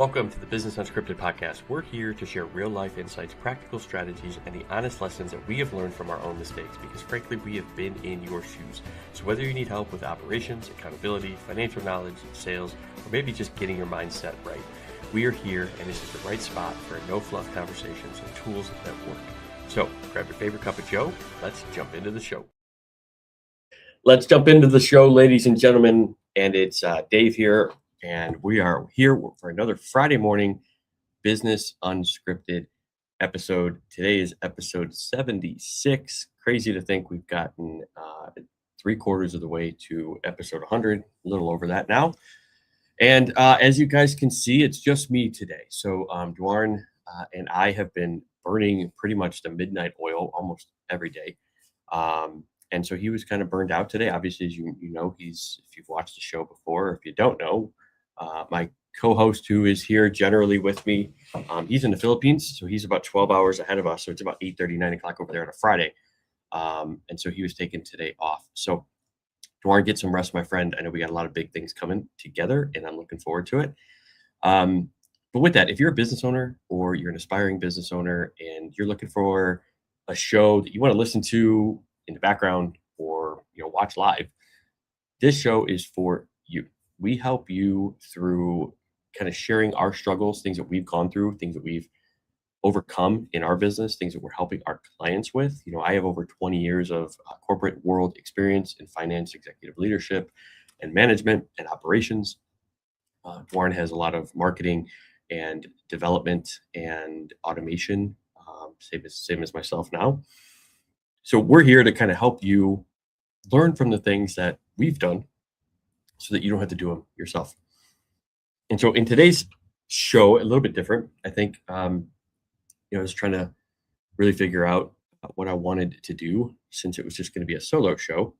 Welcome to the Business Unscripted podcast. We're here to share real-life insights, practical strategies, and the honest lessons that we have learned from our own mistakes because, frankly, we have been in your shoes. So whether you need help with operations, accountability, financial knowledge, sales, or maybe just getting your mindset right, we are here, and this is the right spot for no-fluff conversations and tools that work. So grab your favorite cup of joe. Let's jump into the show. Let's jump into the show, ladies and gentlemen. And it's Dave here. And we are here for another Friday morning Business Unscripted episode. Today is episode 76. Crazy to think we've gotten 3/4 of the way to episode 100, a little over that now. And as you guys can see, it's just me today. So Dwarn and I have been burning pretty much the midnight oil almost every day. And so he was kind of burned out today. Obviously, as you know, if you've watched the show before, or if you don't know, my co-host who is here generally with me, he's in the Philippines, so he's about 12 hours ahead of us. So it's about 8:30, 9 o'clock over there on a Friday. And so he was taking today off. So Dwarn, get some rest, my friend. I know we got a lot of big things coming together, and I'm looking forward to it. But with that, if you're a business owner or you're an aspiring business owner and you're looking for a show that you want to listen to in the background or watch live, this show is for you. We help you through kind of sharing our struggles, things that we've gone through, things that we've overcome in our business, things that we're helping our clients with. I have over 20 years of corporate world experience in finance, executive leadership, and management and operations. Warren has a lot of marketing and development and automation, same as myself now. So we're here to kind of help you learn from the things that we've done so that you don't have to do them yourself. And so in today's show, a little bit different, I think, I was trying to really figure out what I wanted to do since it was just going to be a solo show.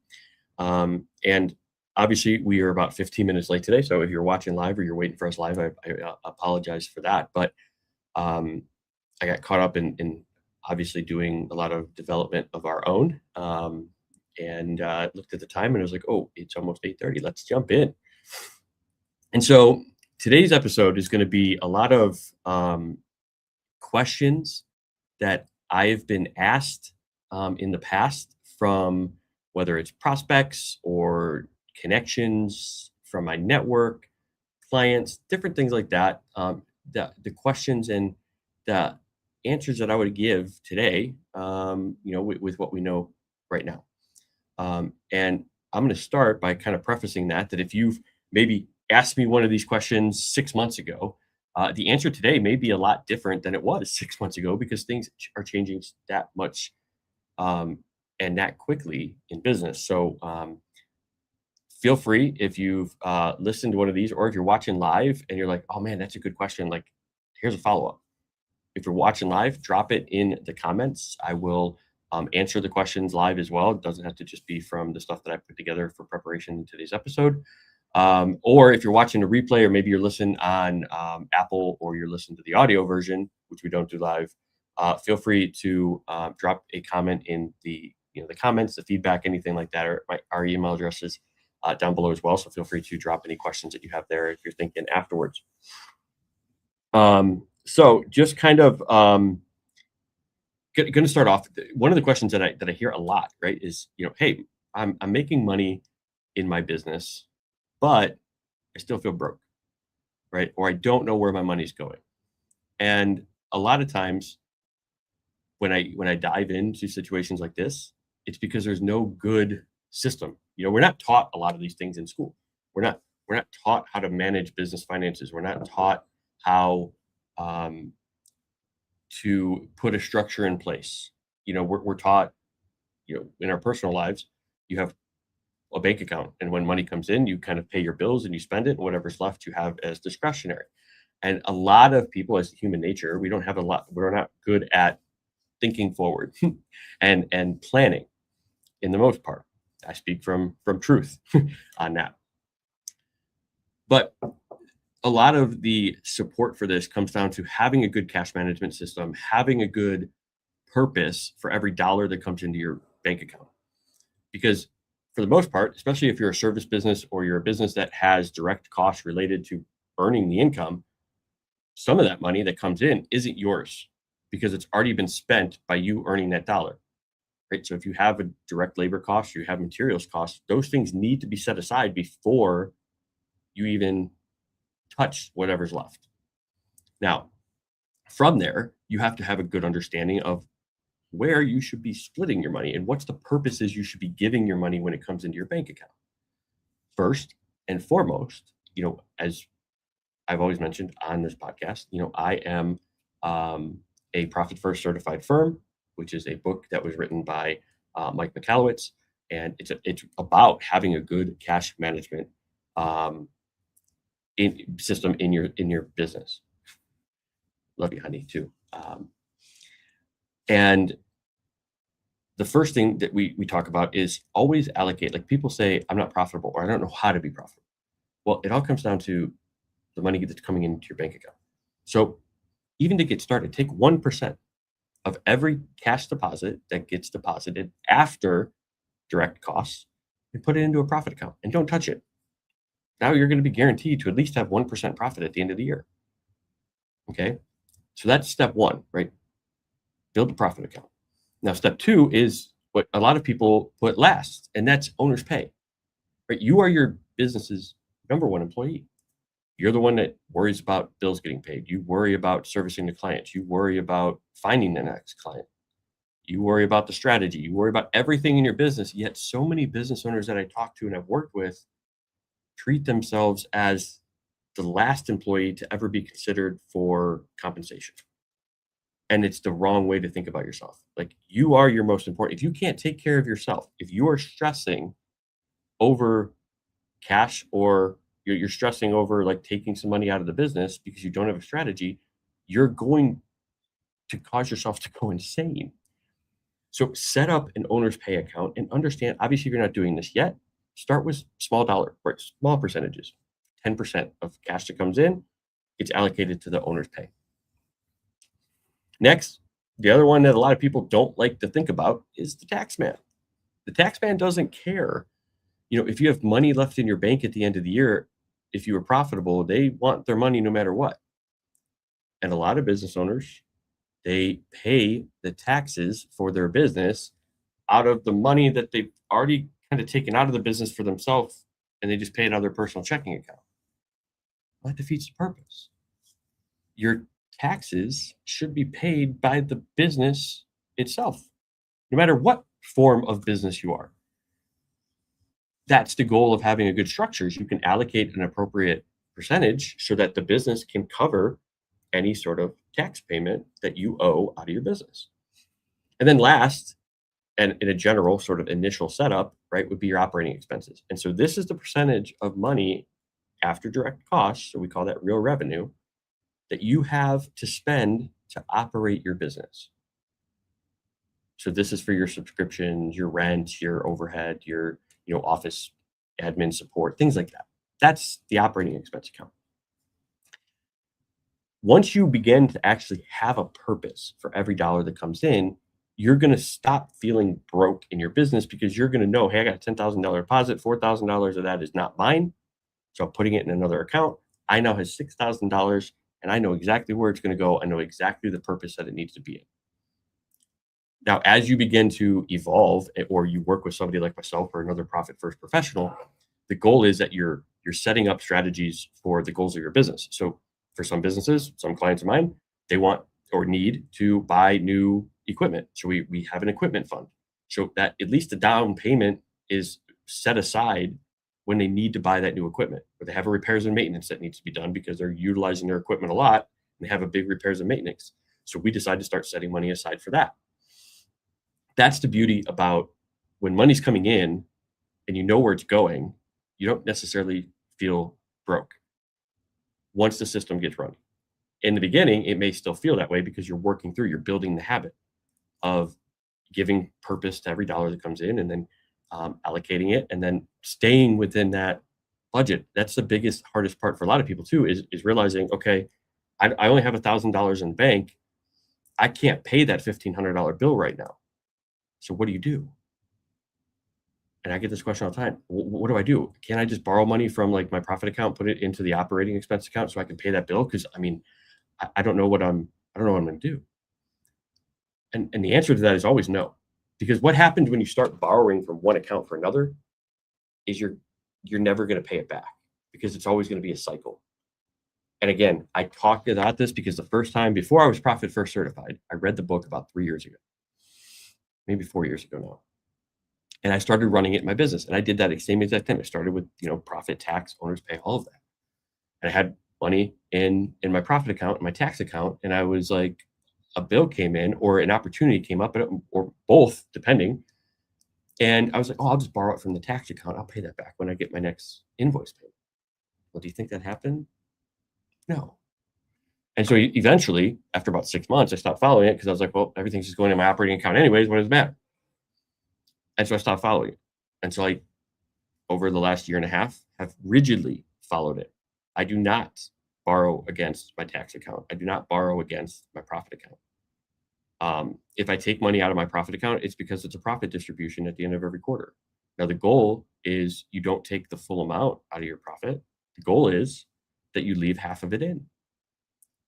And obviously we are about 15 minutes late today. So if you're watching live or you're waiting for us live, I apologize for that. But I got caught up in obviously doing a lot of development of our own. And looked at the time and I was like, oh, it's almost 8:30. Let's jump in. And so today's episode is going to be a lot of questions that I've been asked in the past from whether it's prospects or connections from my network, clients, different things like that. The questions and the answers that I would give today, with what we know right now. And I'm going to start by kind of prefacing that if you've maybe asked me one of these questions 6 months ago, the answer today may be a lot different than it was 6 months ago because things are changing that much and that quickly in business. So feel free if you've listened to one of these or if you're watching live and you're like, oh man, that's a good question. Like, here's a follow-up. If you're watching live, drop it in the comments. I will answer the questions live as well. It doesn't have to just be from the stuff that I put together for preparation in today's episode. Or if you're watching a replay or maybe you're listening on Apple or you're listening to the audio version, which we don't do live, feel free to drop a comment in the comments, the feedback, anything like that, or our email address is down below as well. So feel free to drop any questions that you have there if you're thinking afterwards. So just kind of going to start off. One of the questions that I hear a lot, right, is, hey, I'm making money in my business, but I still feel broke, right? Or I don't know where my money's going. And a lot of times when I dive into situations like this, it's because there's no good system. We're not taught a lot of these things in school. We're not taught how to manage business finances. We're not taught how to put a structure in place. We're taught, in our personal lives, you have a bank account, and when money comes in, you kind of pay your bills and you spend it, and whatever's left you have as discretionary. And a lot of people, as human nature, we're not good at thinking forward and planning in the most part. I speak from truth on that. But a lot of the support for this comes down to having a good cash management system, having a good purpose for every dollar that comes into your bank account. Because for the most part, especially if you're a service business or you're a business that has direct costs related to earning the income, some of that money that comes in isn't yours because it's already been spent by you earning that dollar, right? So if you have a direct labor cost, you have materials costs, those things need to be set aside before you even touch whatever's left. Now, from there, you have to have a good understanding of where you should be splitting your money and what's the purposes you should be giving your money when it comes into your bank account. First and foremost, as I've always mentioned on this podcast, I am a Profit First certified firm, which is a book that was written by Mike Michalowicz, and it's about having a good cash management system in your business. Love you, honey, too. And the first thing that we talk about is always allocate. Like, people say, I'm not profitable, or I don't know how to be profitable. Well, it all comes down to the money that's coming into your bank account. So even to get started, take 1% of every cash deposit that gets deposited after direct costs and put it into a profit account, and don't touch it. Now you're going to be guaranteed to at least have 1% profit at the end of the year. Okay. So that's step one, right? Build a profit account. Now, step two is what a lot of people put last, and that's owner's pay, right? You are your business's number one employee. You're the one that worries about bills getting paid. You worry about servicing the clients. You worry about finding the next client. You worry about the strategy. You worry about everything in your business. Yet so many business owners that I talk to and I've worked with treat themselves as the last employee to ever be considered for compensation. And it's the wrong way to think about yourself. Like, you are your most important. If you can't take care of yourself, if you are stressing over cash, or you're stressing over like taking some money out of the business because you don't have a strategy, you're going to cause yourself to go insane. So set up an owner's pay account and understand, obviously, if you're not doing this yet, start with small percentages. 10% of cash that comes in gets allocated to the owner's pay. Next, the other one that a lot of people don't like to think about is the tax man. The tax man doesn't care. If you have money left in your bank at the end of the year, if you were profitable, they want their money no matter what. And a lot of business owners, they pay the taxes for their business out of the money that they've already kind of taken out of the business for themselves, and they just pay it out of their personal checking account. That defeats the purpose. Your taxes should be paid by the business itself, no matter what form of business you are. That's the goal of having a good structure, is you can allocate an appropriate percentage so that the business can cover any sort of tax payment that you owe out of your business. And then last, and in a general sort of initial setup, right, would be your operating expenses. And so this is the percentage of money after direct costs, so we call that real revenue, that you have to spend to operate your business. So this is for your subscriptions, your rent, your overhead, your office admin support, things like that. That's the operating expense account. Once you begin to actually have a purpose for every dollar that comes in, you're going to stop feeling broke in your business, because you're going to know, hey, I got a $10,000 deposit, $4,000 of that is not mine, so I'm putting it in another account. I now have $6,000, and I know exactly where it's going to go. I know exactly the purpose that it needs to be in. Now, as you begin to evolve, or you work with somebody like myself or another Profit First professional, the goal is that you're setting up strategies for the goals of your business. So for some businesses, some clients of mine, they want or need to buy new equipment. So we have an equipment fund, so that at least the down payment is set aside when they need to buy that new equipment, or they have a repairs and maintenance that needs to be done because they're utilizing their equipment a lot and they have a big repairs and maintenance. So we decide to start setting money aside for that. That's the beauty about when money's coming in and you know where it's going, you don't necessarily feel broke once the system gets running. In the beginning, it may still feel that way because you're building the habit of giving purpose to every dollar that comes in, and then allocating it, and then staying within that budget. That's the biggest, hardest part for a lot of people too, is realizing, okay, I only have $1,000 in the bank. I can't pay that $1,500 bill right now. So what do you do? And I get this question all the time. What do I do? Can I just borrow money from like my profit account, put it into the operating expense account so I can pay that bill? Because I don't know what I'm going to do. And the answer to that is always no. Because what happens when you start borrowing from one account for another is you're never going to pay it back, because it's always going to be a cycle. And again, I talked about this because the first time before I was Profit First certified, I read the book about 3 years ago, maybe 4 years ago now. And I started running it in my business. And I did that same exact thing. I started with, profit, tax, owner's pay, all of that. And I had money in my profit account and my tax account. And I was like, a bill came in or an opportunity came up, or both, depending. And I was like, oh, I'll just borrow it from the tax account. I'll pay that back when I get my next invoice payment. Well, do you think that happened? No. And so eventually, after about 6 months, I stopped following it because I was like, well, everything's just going in my operating account anyways. What does it matter? And so I stopped following it. And so over the last year and a half, have rigidly followed it. I do not borrow against my tax account. I do not borrow against my profit account. If I take money out of my profit account, it's because it's a profit distribution at the end of every quarter. Now, the goal is you don't take the full amount out of your profit. The goal is that you leave half of it in,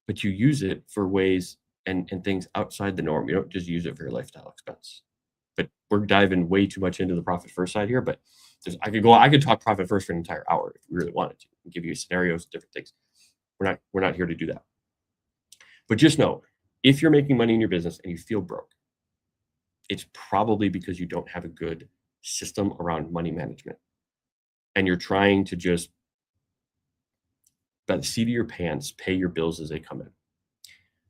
but you use it for ways and things outside the norm. You don't just use it for your lifestyle expense. But we're diving way too much into the Profit First side here. But I could talk Profit First for an entire hour if we really wanted to, and give you scenarios, different things. We're not here to do that. But just know, if you're making money in your business and you feel broke, it's probably because you don't have a good system around money management, and you're trying to just, by the seat of your pants, pay your bills as they come in.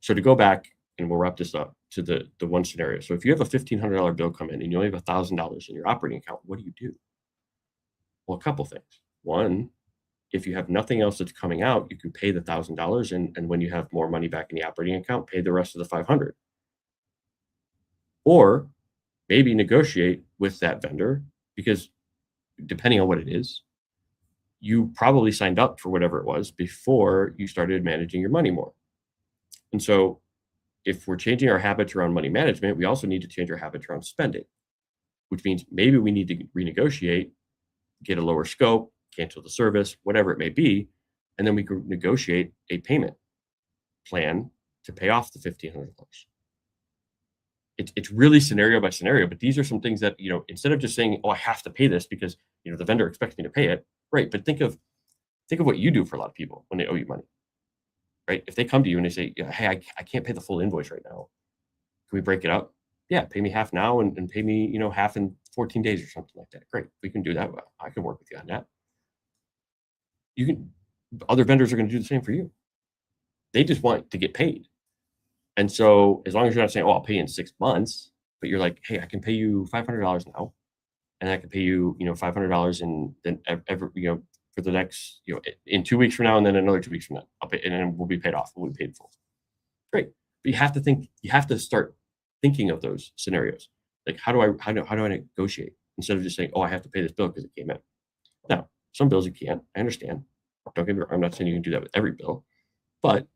So to go back, and we'll wrap this up to the one scenario. So if you have a $1,500 bill come in and you only have $1,000 in your operating account, what do? Well, a couple things. One, if you have nothing else that's coming out, you can pay the $1,000, and when you have more money back in the operating account, pay the rest of the $500. Or maybe negotiate with that vendor, because depending on what it is, you probably signed up for whatever it was before you started managing your money more. And so if we're changing our habits around money management, we also need to change our habits around spending, which means maybe we need to renegotiate, get a lower scope, cancel the service, whatever it may be, and then we can negotiate a payment plan to pay off the $1,500. It's really scenario by scenario, but these are some things that, instead of just saying, oh, I have to pay this because, the vendor expects me to pay it, right? But think of what you do for a lot of people when they owe you money, right? If they come to you and they say, hey, I can't pay the full invoice right now. Can we break it up? Yeah, pay me half now and pay me, half in 14 days or something like that. Great, we can do that. Well, I can work with you on that. Other vendors are going to do the same for you. They just want to get paid. And so as long as you're not saying, oh, I'll pay you in 6 months, but you're like, hey, I can pay you $500 now, and I can pay you, $500 and then for the next, in 2 weeks from now, and then another 2 weeks from now, I'll pay, and then we'll be paid off. We'll be paid full. Great. But you have to start thinking of those scenarios. Like, how do I negotiate, instead of just saying, oh, I have to pay this bill because it came in. Now, some bills you can't. I understand. Don't get me wrong. I'm not saying you can do that with every bill, but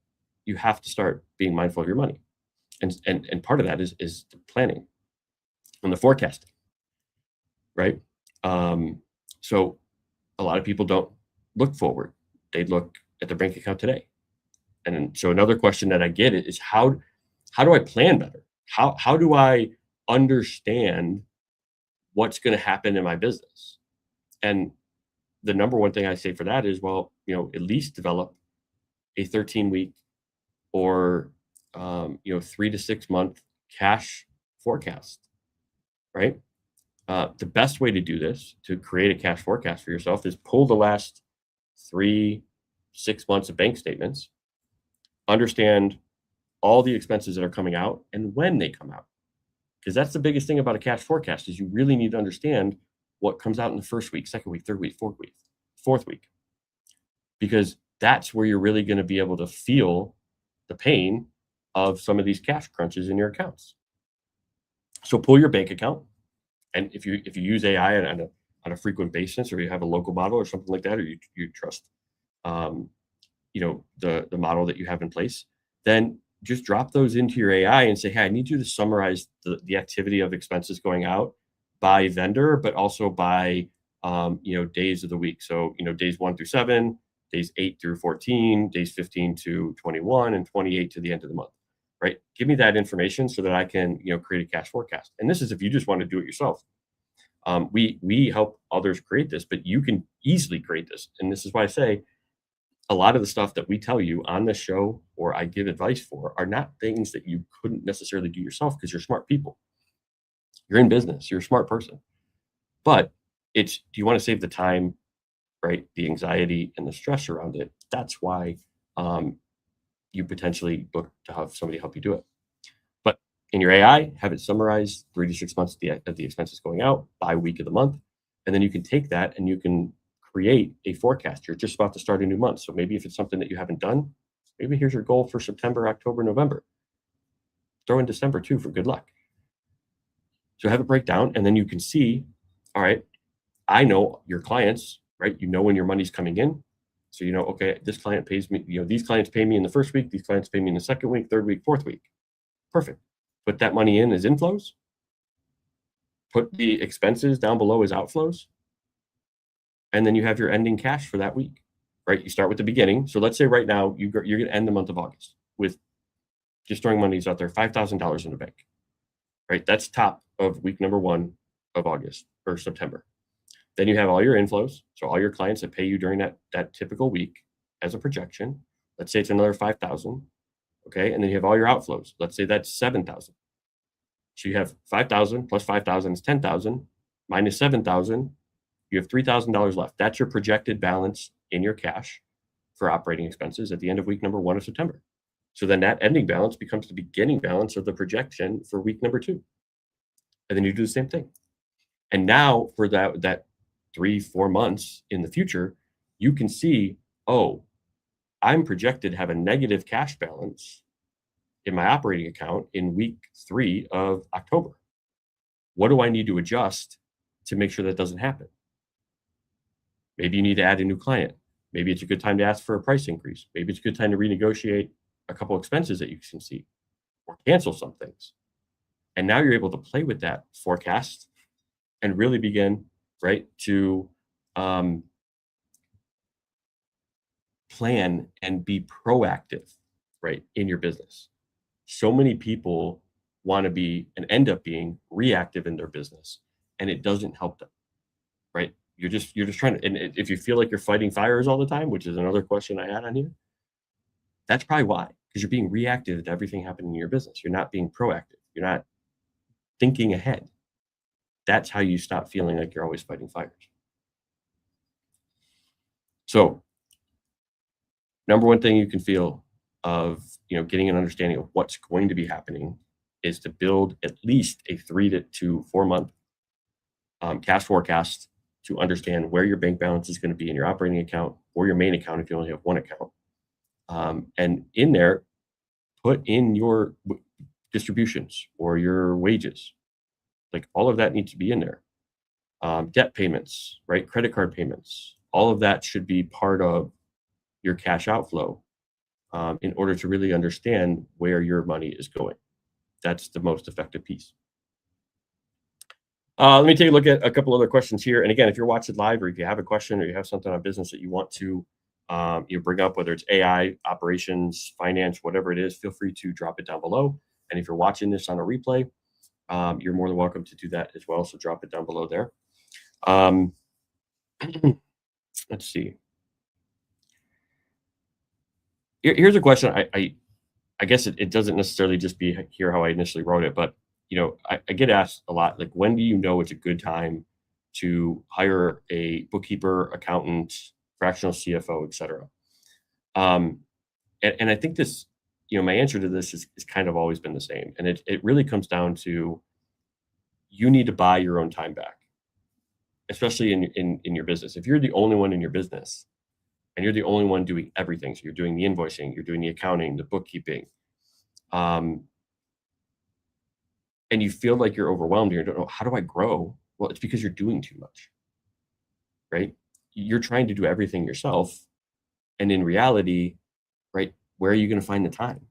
you have to start being mindful of your money. And part of that is the planning and the forecasting, right? So a lot of people don't look forward. They look at their bank account today. And so another question that I get is, how do I plan better? How do I understand what's going to happen in my business? And the number one thing I say for that is, well, at least develop a 13-week or 3 to 6 month cash forecast, right? The best way to do this, to create a cash forecast for yourself, is pull the last 3-6 months of bank statements, understand all the expenses that are coming out and when they come out. Because that's the biggest thing about a cash forecast, is you really need to understand what comes out in the first week, second week, third week, fourth week. Because that's where you're really going to be able to feel the pain of some of these cash crunches in your accounts. So pull your bank account, and if you use AI on a frequent basis, or you have a local model or something like that, or you trust the model that you have in place, then just drop those into your AI and say, hey, I need you to summarize the activity of expenses going out by vendor, but also by days of the week. So days 1 through 7, days 8 through 14, days 15 to 21, and 28 to the end of the month, right? Give me that information so that I can, create a cash forecast. And this is if you just want to do it yourself. We help others create this, but you can easily create this. And this is why I say a lot of the stuff that we tell you on this show or I give advice for are not things that you couldn't necessarily do yourself because you're smart people. You're in business. You're a smart person. But it's, do you want to save the time, right? The anxiety and the stress around it. That's why you potentially book to have somebody help you do it. But in your AI, have it summarized 3 to 6 months of the expenses going out by week of the month. And then you can take that and you can create a forecast. You're just about to start a new month. So maybe if it's something that you haven't done, maybe here's your goal for September, October, November. Throw in December too for good luck. So have it break down and then you can see, all right, I know your clients, right? You know when your money's coming in. So you know, okay, this client pays me, these clients pay me in the first week, these clients pay me in the second week, third week, fourth week. Perfect. Put that money in as inflows. Put the expenses down below as outflows. And then you have your ending cash for that week, right? You start with the beginning. So let's say right now you're going to end the month of August with just throwing monies out there, $5,000 in the bank, right? That's top of week number 1 of August or September. Then you have all your inflows. So all your clients that pay you during that typical week as a projection. Let's say it's another 5,000. Okay. And then you have all your outflows. Let's say that's 7,000. So you have 5,000 plus 5,000 is 10,000 minus 7,000. You have $3,000 left. That's your projected balance in your cash for operating expenses at the end of week number 1 of September. So then that ending balance becomes the beginning balance of the projection for week number 2. And then you do the same thing. And now for that 3-4 months in the future, you can see, oh, I'm projected to have a negative cash balance in my operating account in week 3 of October. What do I need to adjust to make sure that doesn't happen? Maybe you need to add a new client. Maybe it's a good time to ask for a price increase. Maybe it's a good time to renegotiate a couple expenses that you can see or cancel some things. And now you're able to play with that forecast and really begin, right, to plan and be proactive, right, in your business. So many people want to be and end up being reactive in their business, and it doesn't help them, right? You're just trying to, and if you feel like you're fighting fires all the time, which is another question I had on here, that's probably why, because you're being reactive to everything happening in your business. You're not being proactive. You're not thinking ahead. That's how you stop feeling like you're always fighting fires. So, number one thing you can feel of, getting an understanding of what's going to be happening is to build at least a 3 to 4 month cash forecast to understand where your bank balance is going to be in your operating account or your main account if you only have one account. And in there, put in your distributions or your wages. Like all of that needs to be in there. Debt payments, right? Credit card payments. All of that should be part of your cash outflow in order to really understand where your money is going. That's the most effective piece. Let me take a look at a couple other questions here. And again, if you're watching live or if you have a question or you have something on business that you want to bring up, whether it's AI, operations, finance, whatever it is, feel free to drop it down below. And if you're watching this on a replay, you're more than welcome to do that as well. So drop it down below there. Let's see. Here's a question. I guess it doesn't necessarily just be here how I initially wrote it, but I get asked a lot, like, when do you know it's a good time to hire a bookkeeper, accountant, fractional CFO, et cetera? And I think this, my answer to this is kind of always been the same. And it really comes down to, you need to buy your own time back, especially in your business. If you're the only one in your business and you're the only one doing everything, so you're doing the invoicing, you're doing the accounting, the bookkeeping, and you feel like you're overwhelmed, you don't know, how do I grow? Well, it's because you're doing too much, right? You're trying to do everything yourself. And in reality, right, where are you going to find the time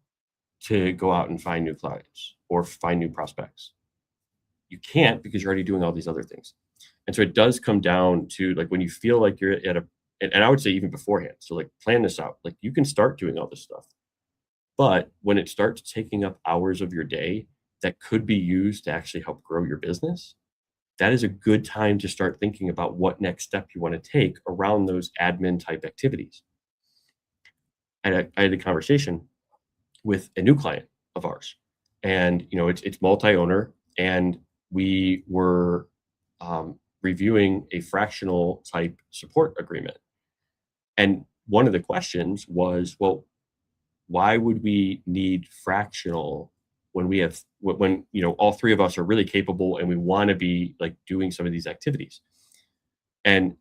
to go out and find new clients or find new prospects? You can't, because you're already doing all these other things. And so it does come down to, like, when you feel like you're at and I would say even beforehand. So like plan this out. Like you can start doing all this stuff. But when it starts taking up hours of your day that could be used to actually help grow your business, that is a good time to start thinking about what next step you want to take around those admin type activities. And I had a conversation with a new client of ours, and it's multi-owner, and we were reviewing a fractional type support agreement. And one of the questions was, well, why would we need fractional when we have when all three of us are really capable and we want to be like doing some of these activities? And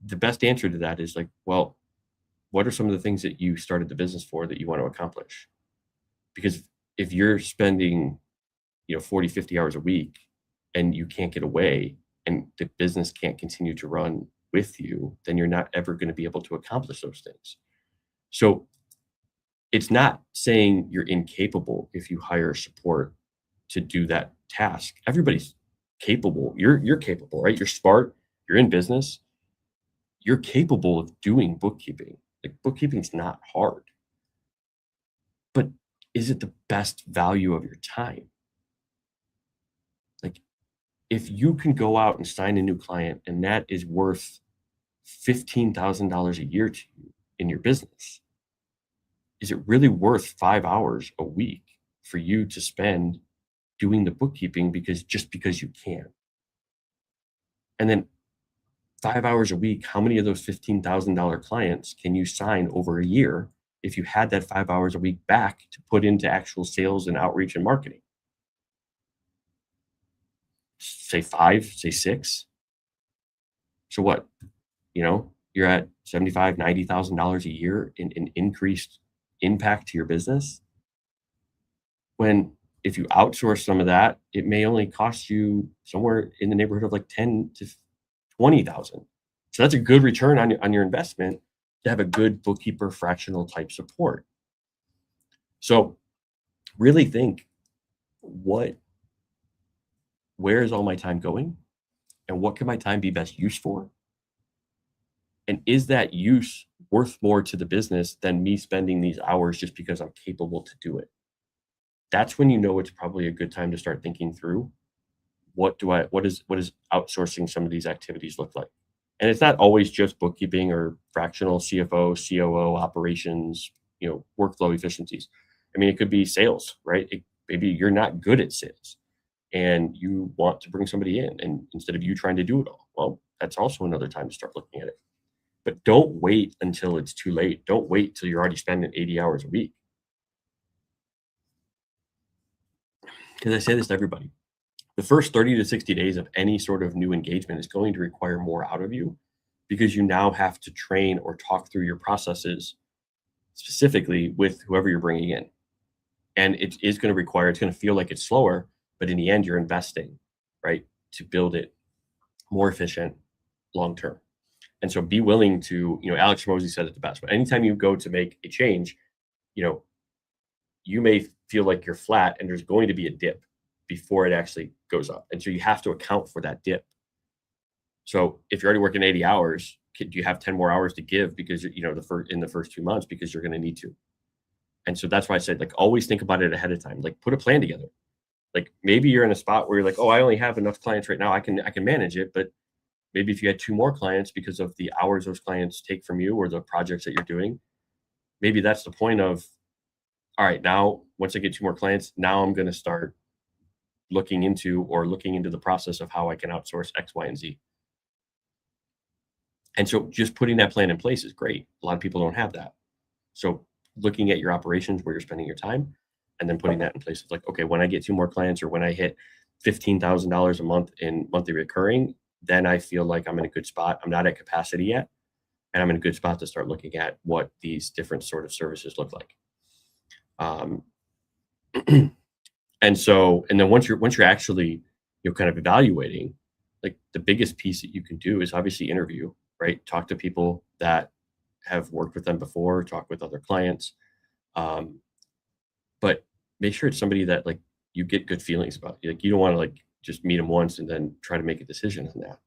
the best answer to that is like, well, what are some of the things that you started the business for that you want to accomplish? Because if you're spending 40, 50 hours a week and you can't get away and the business can't continue to run with you, then you're not ever going to be able to accomplish those things. So it's not saying you're incapable if you hire support to do that task. Everybody's capable. You're capable, right? You're smart. You're in business. You're capable of doing bookkeeping. Like bookkeeping's not hard. But is it the best value of your time? Like if you can go out and sign a new client and that is worth $15,000 a year to you in your business, is it really worth 5 hours a week for you to spend doing the bookkeeping because you can? And then 5 hours a week, how many of those $15,000 clients can you sign over a year if you had that 5 hours a week back to put into actual sales and outreach and marketing? Say 5, say 6. So what? You're at $75,000, $90,000 a year in increased impact to your business. When if you outsource some of that, it may only cost you somewhere in the neighborhood of like 10 to 20,000. So that's a good return on your investment to have a good bookkeeper fractional type support. So really think, where is all my time going? And what can my time be best used for? And is that use worth more to the business than me spending these hours just because I'm capable to do it? That's when it's probably a good time to start thinking through what does outsourcing some of these activities look like? And it's not always just bookkeeping or fractional CFO, COO, operations, workflow efficiencies. I mean, it could be sales, right? Maybe you're not good at sales and you want to bring somebody in, and instead of you trying to do it all, well, that's also another time to start looking at it. But don't wait until it's too late. Don't wait till you're already spending 80 hours a week. Because I say this to everybody. The first 30 to 60 days of any sort of new engagement is going to require more out of you because you now have to train or talk through your processes specifically with whoever you're bringing in. And it is going to feel like it's slower, but in the end, you're investing, right, to build it more efficient long term. And so be willing to, Alex Hormozy said it the best, but anytime you go to make a change, you may feel like you're flat and there's going to be a dip before it actually goes up. And so you have to account for that dip. So if you're already working 80 hours, do you have 10 more hours to give because, in the first 2 months, because you're going to need to. And so that's why I said, like, always think about it ahead of time, like put a plan together. Like maybe you're in a spot where you're like, oh, I only have enough clients right now. I can manage it. But maybe if you had 2 more clients because of the hours those clients take from you or the projects that you're doing, maybe that's the point of, all right, now once I get 2 more clients, now I'm going to start looking into the process of how I can outsource X, Y, and Z. And so just putting that plan in place is great. A lot of people don't have that. So looking at your operations, where you're spending your time, and then putting that in place. It's like, okay, when I get 2 more clients or when I hit $15,000 a month in monthly recurring, then I feel like I'm in a good spot. I'm not at capacity yet, and I'm in a good spot to start looking at what these different sort of services look like. And then once you're actually kind of evaluating, like the biggest piece that you can do is obviously interview, right? Talk to people that have worked with them before, talk with other clients, but make sure it's somebody that like you get good feelings about. Like you don't want to like just meet them once and then try to make a decision on that.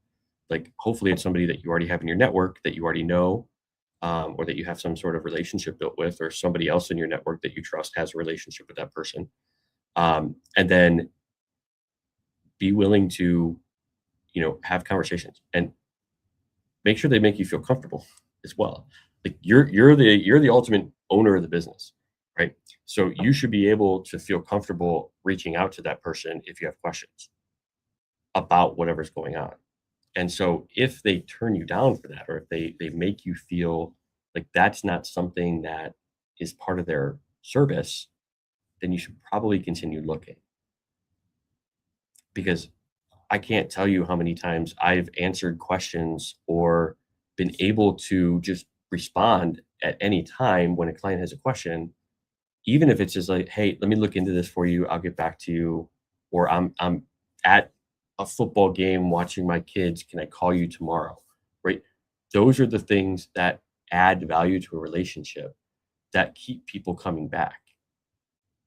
like hopefully it's somebody that you already have in your network that you already know, or that you have some sort of relationship built with, or somebody else in your network that you trust has a relationship with that person. And then be willing to, have conversations and make sure they make you feel comfortable as well. Like you're the ultimate owner of the business, right? So you should be able to feel comfortable reaching out to that person if you have questions about whatever's going on. And so if they turn you down for that, or if they make you feel like that's not something that is part of their service, then you should probably continue looking, because I can't tell you how many times I've answered questions or been able to just respond at any time when a client has a question, even if it's just like, "Hey, let me look into this for you. I'll get back to you," or I'm at a football game watching my kids. Can I call you tomorrow? Right? Those are the things that add value to a relationship that keep people coming back.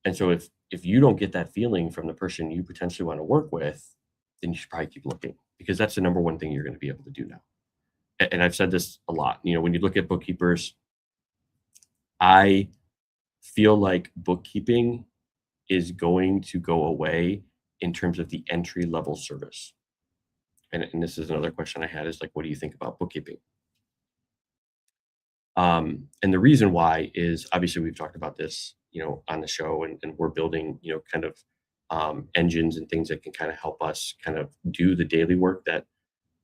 And so if you don't get that feeling from the person you potentially want to work with, then you should probably keep looking, because that's the number one thing you're going to be able to do now. And I've said this a lot. When you look at bookkeepers, I feel like bookkeeping is going to go away in terms of the entry level service. And this is another question I had, is like, what do you think about bookkeeping? And the reason why is, obviously we've talked about this, on the show, and we're building, kind of engines and things that can kind of help us kind of do the daily work that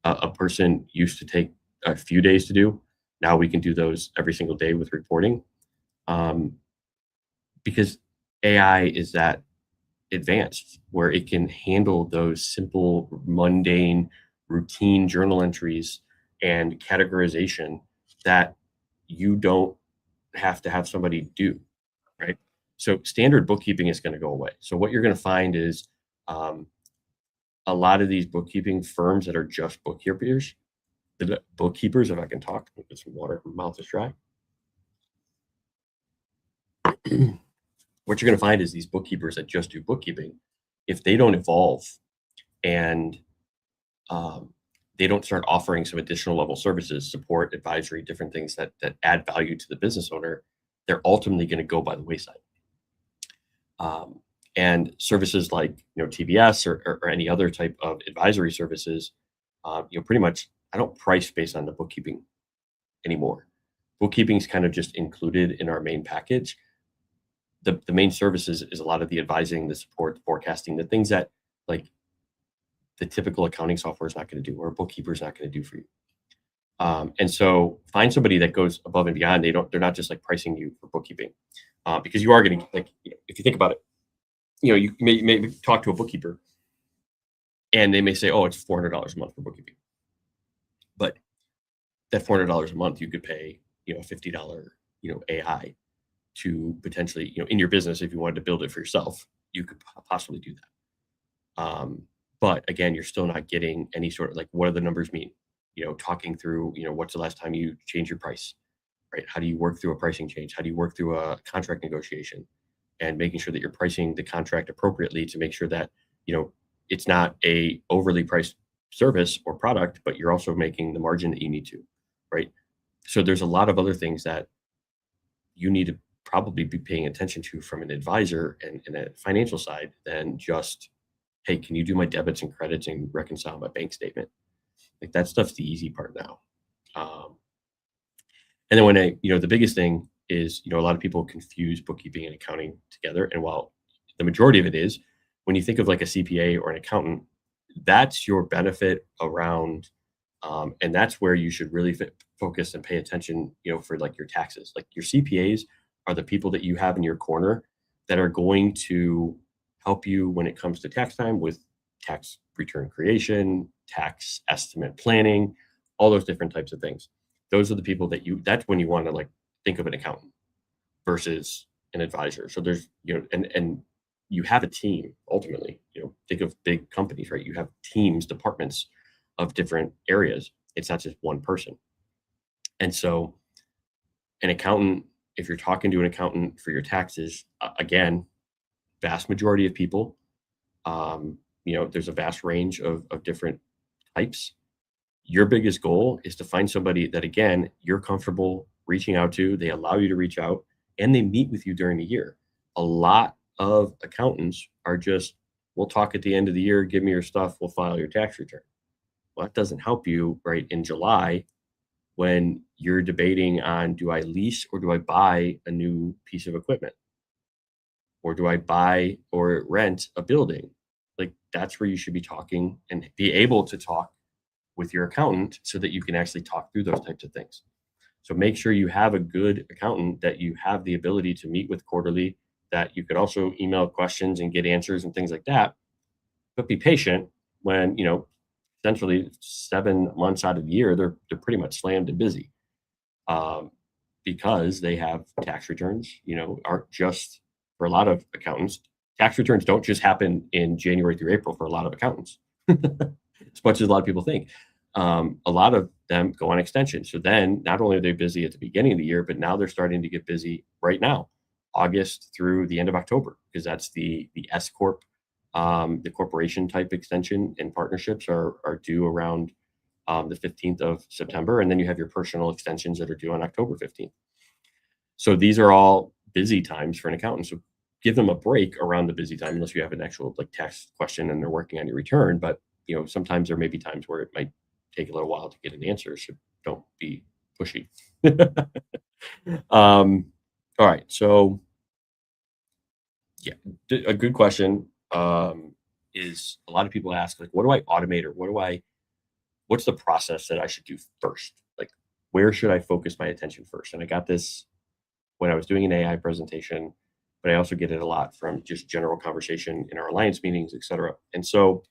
a person used to take a few days to do. Now we can do those every single day with reporting, um, because AI is that advanced where it can handle those simple, mundane, routine journal entries and categorization that you don't have to have somebody do, right? So standard bookkeeping is going to go away. So what you're going to find is, um, a lot of these bookkeeping firms that are just bookkeepers, if I can talk, get some water, my mouth is dry. What you're going to find is these bookkeepers that just do bookkeeping, if they don't evolve and um, they don't start offering some additional level services, support, advisory, different things that add value to the business owner, they're ultimately going to go by the wayside. And services like TBS or any other type of advisory services, pretty much I don't price based on the bookkeeping anymore. Bookkeeping is kind of just included in our main package. The main services is a lot of the advising, the support, the forecasting, the things that like the typical accounting software is not going to do, or a bookkeeper is not going to do for you. And so find somebody that goes above and beyond. They're not just like pricing you for bookkeeping, because you are going to, like, if you think about it, you may talk to a bookkeeper and they may say, oh, it's $400 a month for bookkeeping. But that $400 a month, you could pay, a $50, AI to potentially, in your business, if you wanted to build it for yourself, you could possibly do that. But again, you're still not getting any sort of like, what do the numbers mean? Talking through, what's the last time you changed your price, right? How do you work through a pricing change? How do you work through a contract negotiation? And making sure that you're pricing the contract appropriately to make sure that, it's not a overly priced service or product, but you're also making the margin that you need to, right? So there's a lot of other things that you need to probably be paying attention to from an advisor and a financial side than just, hey, can you do my debits and credits and reconcile my bank statement? Like that stuff's the easy part now. And then the biggest thing is, a lot of people confuse bookkeeping and accounting together. And while the majority of it is, when you think of like a CPA or an accountant, that's your benefit around, and that's where you should really focus and pay attention, for like your taxes. Like your CPAs are the people that you have in your corner that are going to help you when it comes to tax time with tax return creation, tax estimate planning, all those different types of things. Those are the people that's when you want to like think of an accountant versus an advisor. So there's, and you have a team ultimately, think of big companies, right? You have teams, departments of different areas. It's not just one person. And so an accountant, if you're talking to an accountant for your taxes, again, vast majority of people, there's a vast range of different types. your biggest goal is to find somebody that, again, you're comfortable reaching out to, they allow you to reach out, and they meet with you during the year. A lot of accountants are just, we'll talk at the end of the year, give me your stuff, we'll file your tax return. Well, that doesn't help you, right, in July when you're debating on, do I lease or do I buy a new piece of equipment? Or do I buy or rent a building? Like, that's where you should be talking and be able to talk with your accountant so that you can actually talk through those types of things. So make sure you have a good accountant that you have the ability to meet with quarterly, that you could also email questions and get answers and things like that. But be patient when, essentially 7 months out of the year, they're pretty much slammed and busy, because they have tax returns, aren't just for a lot of accountants. Tax returns don't just happen in January through April for a lot of accountants, as much as a lot of people think. A lot of them go on extension. So then not only are they busy at the beginning of the year, but now they're starting to get busy right now, August through the end of October, because that's the S Corp, the corporation type extension and partnerships are due around the 15th of September. And then you have your personal extensions that are due on October 15th. So these are all busy times for an accountant. So give them a break around the busy time, unless you have an actual tax question and they're working on your return. But sometimes there may be times where it might take a little while to get an answer. So don't be pushy. All right. So yeah, a good question is, a lot of people ask, like, what do I automate, or what's the process that I should do first? Like, where should I focus my attention first? And I got this when I was doing an AI presentation, but I also get it a lot from just general conversation in our alliance meetings, et cetera. And so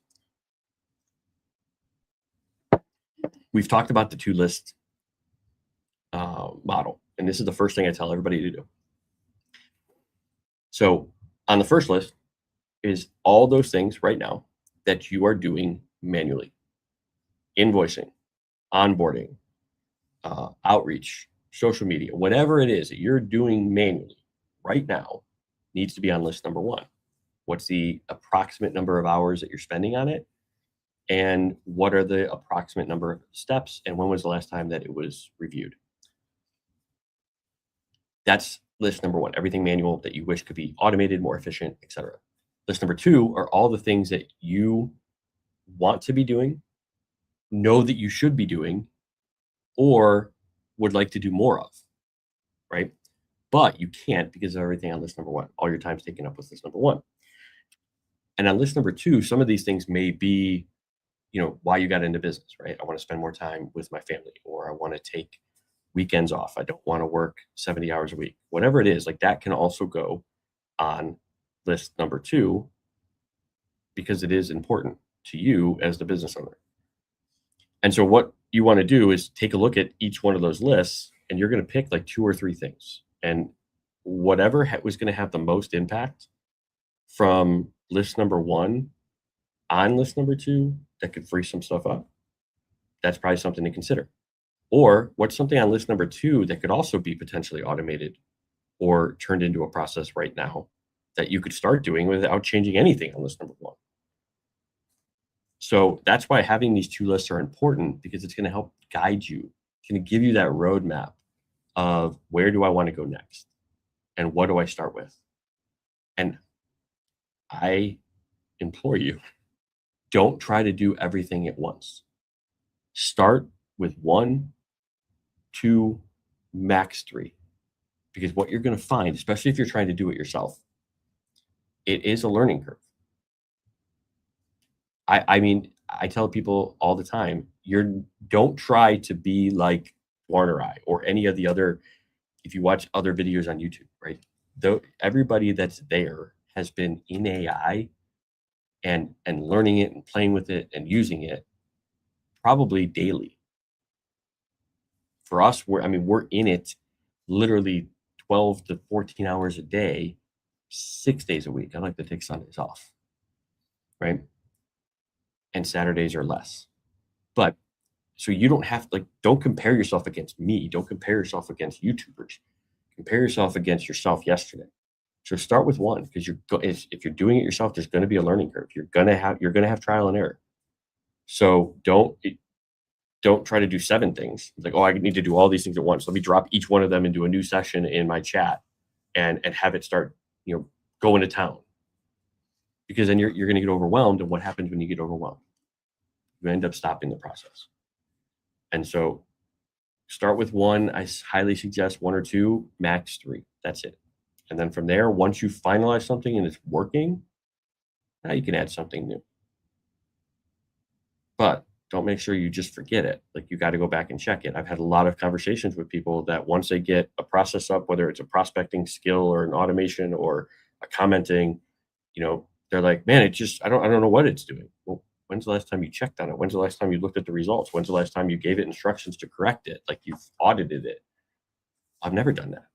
we've talked about the two list model. And this is the first thing I tell everybody to do. So on the first list is all those things right now that you are doing manually: invoicing, onboarding, outreach, social media, whatever it is that you're doing manually right now needs to be on list number one. What's the approximate number of hours that you're spending on it? And what are the approximate number of steps? And when was the last time that it was reviewed? That's list number one, everything manual that you wish could be automated, more efficient, etc. List number two are all the things that you want to be doing, know that you should be doing, or would like to do more of, right? But you can't because of everything on list number one. All your time's taken up with list number one. And on list number two, some of these things may be, why you got into business, right? I want to spend more time with my family, or I want to take weekends off. I don't want to work 70 hours a week. Whatever it is, like, that can also go on list number two, because it is important to you as the business owner. And so what you want to do is take a look at each one of those lists, and you're going to pick like 2 or 3 things. And whatever was going to have the most impact from list number one on list number two that could free some stuff up, that's probably something to consider. Or what's something on list number two that could also be potentially automated or turned into a process right now that you could start doing without changing anything on list number one. So that's why having these two lists are important, because it's going to help guide you. It's going to give you that roadmap of, where do I want to go next? And what do I start with? And I implore you, don't try to do everything at once. Start with 1, 2, max 3. Because what you're going to find, especially if you're trying to do it yourself, it is a learning curve. I mean, I tell people all the time, don't try to be like Warner Eye or any of the other, if you watch other videos on YouTube, right? Though everybody that's there has been in AI and learning it and playing with it and using it probably daily. For us, we're in it literally 12 to 14 hours a day, 6 days a week. I like to take Sundays off, right? And Saturdays are less. But so you don't have to, don't compare yourself against me. Don't compare yourself against YouTubers. Compare yourself against yourself yesterday. So start with one, because if you're doing it yourself, there's going to be a learning curve. You're going to have trial and error. So Don't try to do 7 things. It's like, oh, I need to do all these things at once. Let me drop each one of them into a new session in my chat and have it start, going to town. Because then you're going to get overwhelmed. And what happens when you get overwhelmed? You end up stopping the process. And so start with 1. I highly suggest 1 or 2, max 3. That's it. And then from there, once you finalize something and it's working, now you can add something new. But don't make sure you just forget it. Like, you got to go back and check it. I've had a lot of conversations with people that once they get a process up, whether it's a prospecting skill or an automation or a commenting, they're like, man, I don't know what it's doing. Well, when's the last time you checked on it? When's the last time you looked at the results? When's the last time you gave it instructions to correct it? Like, you've audited it. I've never done that.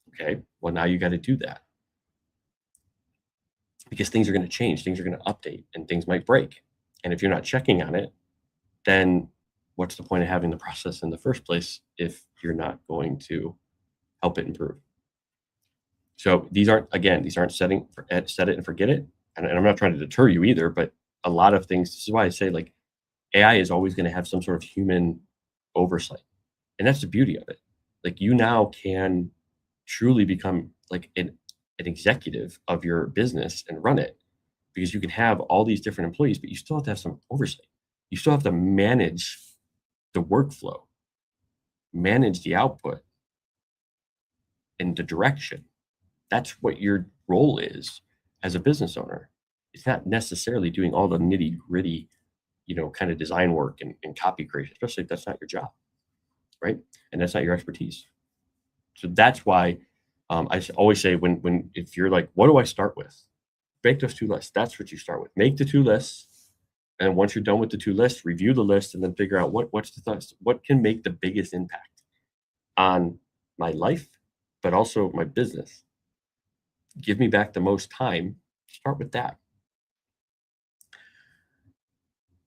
Okay. Well, now you got to do that, because things are going to change, things are going to update, and things might break. And if you're not checking on it, then what's the point of having the process in the first place if you're not going to help it improve? So these aren't set it and forget it. And I'm not trying to deter you either, but a lot of things, this is why I say, like, AI is always going to have some sort of human oversight. And that's the beauty of it. Like, you now can truly become like an executive of your business and run it, because you can have all these different employees, but you still have to have some oversight. You still have to manage the workflow, manage the output, and the direction. That's what your role is as a business owner. It's not necessarily doing all the nitty gritty, kind of design work and copy creation, especially if that's not your job, right? And that's not your expertise. So that's why I always say, if you're like, what do I start with? Make those 2 lists. That's what you start with. Make the 2 lists. And once you're done with the 2 lists, review the list and then figure out what can make the biggest impact on my life, but also my business. Give me back the most time. Start with that.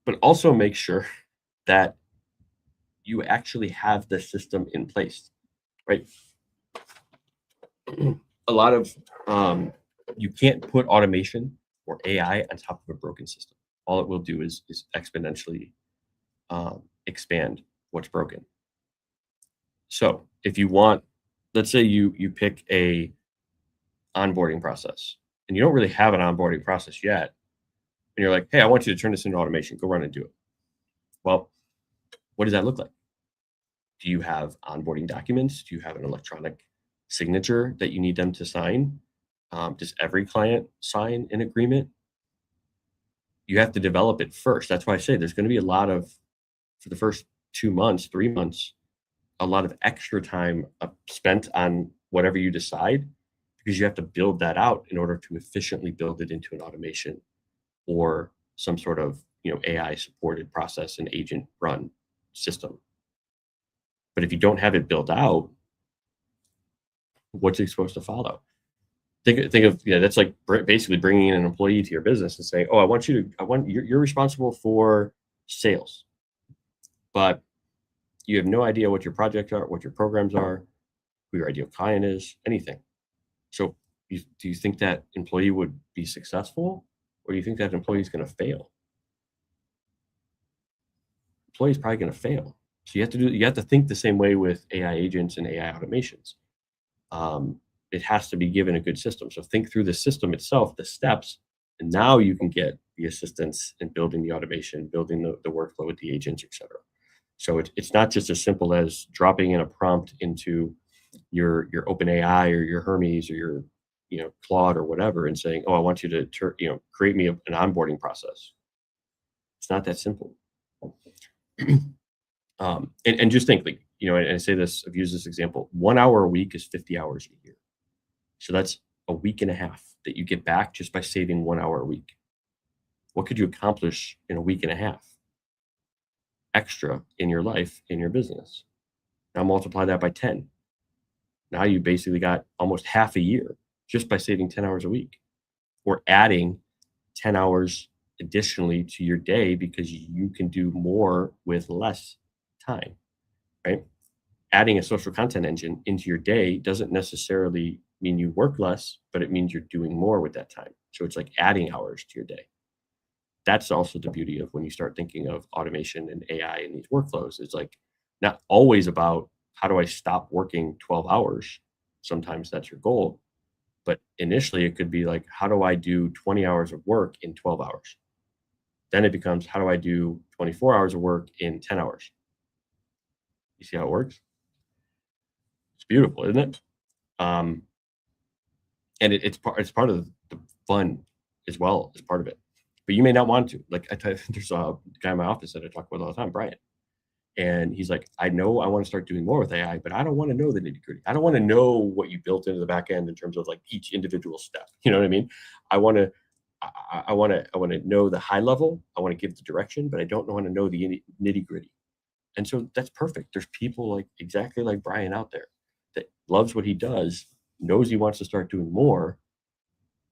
But also make sure that you actually have the system in place, right? A lot of you can't put automation or AI on top of a broken system. All it will do is exponentially expand what's broken. So if you want, let's say you pick a onboarding process and you don't really have an onboarding process yet, and you're like, hey, I want you to turn this into automation. Go run and do it. Well, what does that look like? Do you have onboarding documents? Do you have an electronic signature that you need them to sign? Does every client sign an agreement? You have to develop it first. That's why I say there's going to be for the first 2 months, 3 months, a lot of extra time spent on whatever you decide, because you have to build that out in order to efficiently build it into an automation or some sort of AI supported process and agent run system. But if you don't have it built out, what's it supposed to follow? Think of that's like basically bringing in an employee to your business and saying, oh, you're responsible for sales, but you have no idea what your projects are, what your programs are, who your ideal client is, anything. So do you think that employee would be successful, or do you think that employee is going to fail? Employee is probably going to fail. So you have to think the same way with AI agents and AI automations. It has to be given a good system. So think through the system itself, the steps, and now you can get the assistance in building the automation, building the workflow with the agents, et cetera. So it's not just as simple as dropping in a prompt into your OpenAI or your Hermes or your Claude or whatever and saying, oh, I want you to create me an onboarding process. It's not that simple. And just think, like, and I say this, I've used this example, 1 hour a week is 50 hours a year. So that's a week and a half that you get back just by saving 1 hour a week. What could you accomplish in a week and a half extra in your life, in your business? Now multiply that by 10. Now you basically got almost half a year just by saving 10 hours a week, or adding 10 hours additionally to your day because you can do more with less time, right? Adding a social content engine into your day doesn't necessarily mean you work less, but it means you're doing more with that time. So it's like adding hours to your day. that's also the beauty of when you start thinking of automation and AI in these workflows. It's like not always about how do I stop working 12 hours. Sometimes that's your goal, but initially it could be like, how do I do 20 hours of work in 12 hours? Then it becomes, how do I do 24 hours of work in 10 hours? You see how it works? It's beautiful, isn't it? And it's part of the fun as well as part of it. But you may not want to. Like there's a guy in my office that I talk with all the time, Brian. And he's like, I know I want to start doing more with AI, but I don't want to know the nitty gritty. I don't want to know what you built into the back end in terms of like each individual step. You know what I mean? I want to know the high level. I want to give the direction, but I don't want to know the nitty gritty. And so that's perfect. There's people like exactly like Brian out there that loves what he does, knows he wants to start doing more,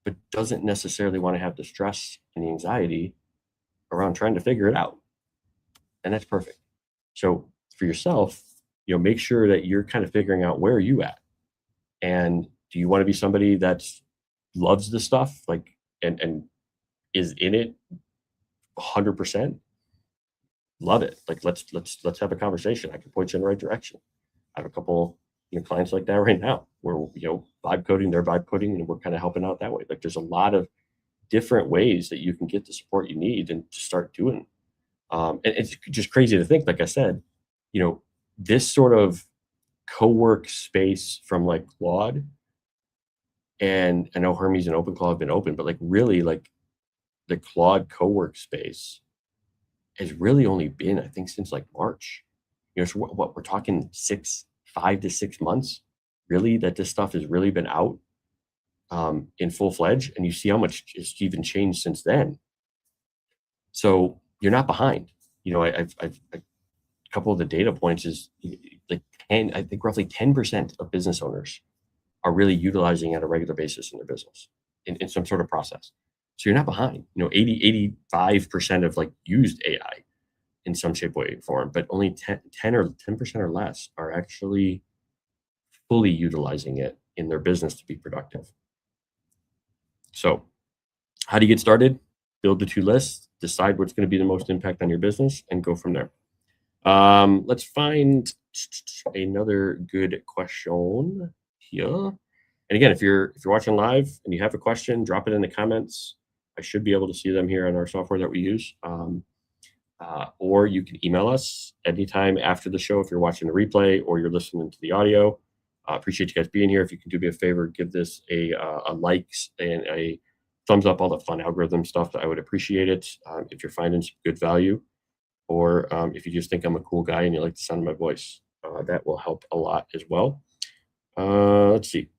but doesn't necessarily want to have the stress and the anxiety around trying to figure it out. And that's perfect. So for yourself, make sure that you're kind of figuring out where are you at. And do you want to be somebody that loves this stuff, like, and is in it 100%? Love it. Like, let's have a conversation. I can point you in the right direction. I have a couple clients like that right now where vibe coding, they're vibe coding, and we're kind of helping out that way. Like, there's a lot of different ways that you can get the support you need and just start doing. And it's just crazy to think, like I said, this sort of co-work space from like Claude, and I know Hermes and OpenClaw have been open, but like really like the Claude co-work space has really only been, I think, since like March. So what we're talking 5 to 6 months, really, that this stuff has really been out in full-fledged, and you see how much it's even changed since then. So you're not behind. I've a couple of the data points is like I think roughly 10% of business owners are really utilizing it on a regular basis in their business in some sort of process. So you're not behind. 85% of like used AI in some shape, way, or form, but only 10% or less are actually fully utilizing it in their business to be productive. So how do you get started? Build the 2 lists, decide what's going to be the most impact on your business, and go from there. Let's find another good question here. And again, if you're watching live and you have a question, drop it in the comments. I should be able to see them here on our software that we use. Or you can email us anytime after the show if you're watching the replay or you're listening to the audio. Appreciate you guys being here. If you can do me a favor, give this a likes and a thumbs up, all the fun algorithm stuff. I would appreciate it if you're finding some good value, or if you just think I'm a cool guy and you like the sound of my voice. That will help a lot as well. Let's see.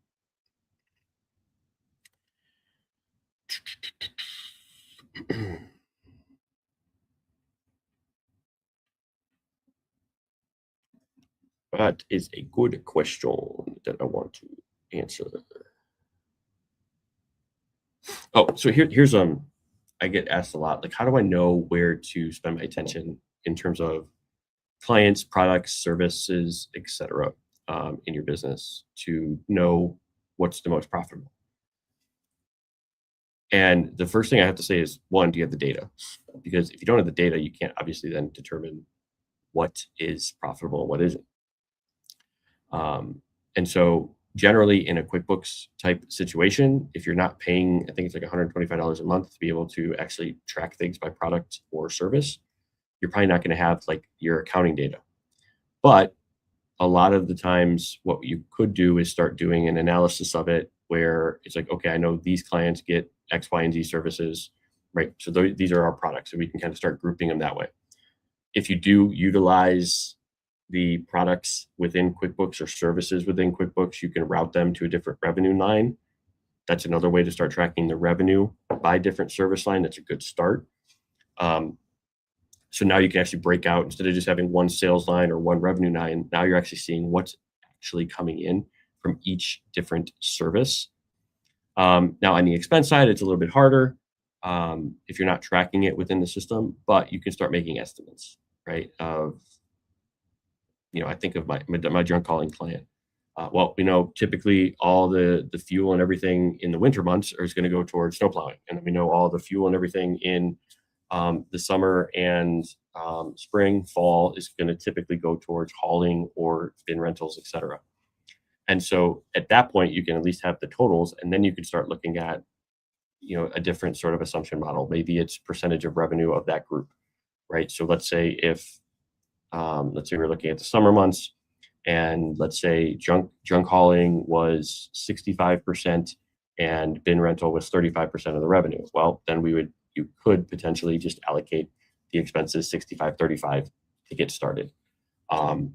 That is a good question that I want to answer. Oh, so here's I get asked a lot, like, how do I know where to spend my attention in terms of clients, products, services, etc., in your business to know what's the most profitable? And the first thing I have to say is, one, do you have the data? Because if you don't have the data, you can't obviously then determine what is profitable and what isn't. And so generally in a QuickBooks type situation, if you're not paying, I think it's like $125 a month to be able to actually track things by product or service, you're probably not going to have like your accounting data. But a lot of the times what you could do is start doing an analysis of it where it's like, okay, I know these clients get X, Y, and Z services, right? So these are our products, and we can kind of start grouping them that way. If you do utilize the products within QuickBooks or services within QuickBooks, you can route them to a different revenue line. That's another way to start tracking the revenue by different service line. That's a good start. So now you can actually break out, instead of just having one sales line or one revenue line, now you're actually seeing what's actually coming in from each different service. Now on the expense side, it's a little bit harder if you're not tracking it within the system, but you can start making estimates, right? I think of my drunk calling client. Typically all the fuel and everything in the winter months is going to go towards snow plowing, and we know all the fuel and everything in The summer and spring, fall is going to typically go towards hauling or bin rentals, etc. And so at that point, you can at least have the totals, and then you can start looking at, a different sort of assumption model. Maybe it's percentage of revenue of that group, right? So let's say we're looking at the summer months, and let's say junk hauling was 65% and bin rental was 35% of the revenue. Well, then you could potentially just allocate the expenses 65-35 to get started. And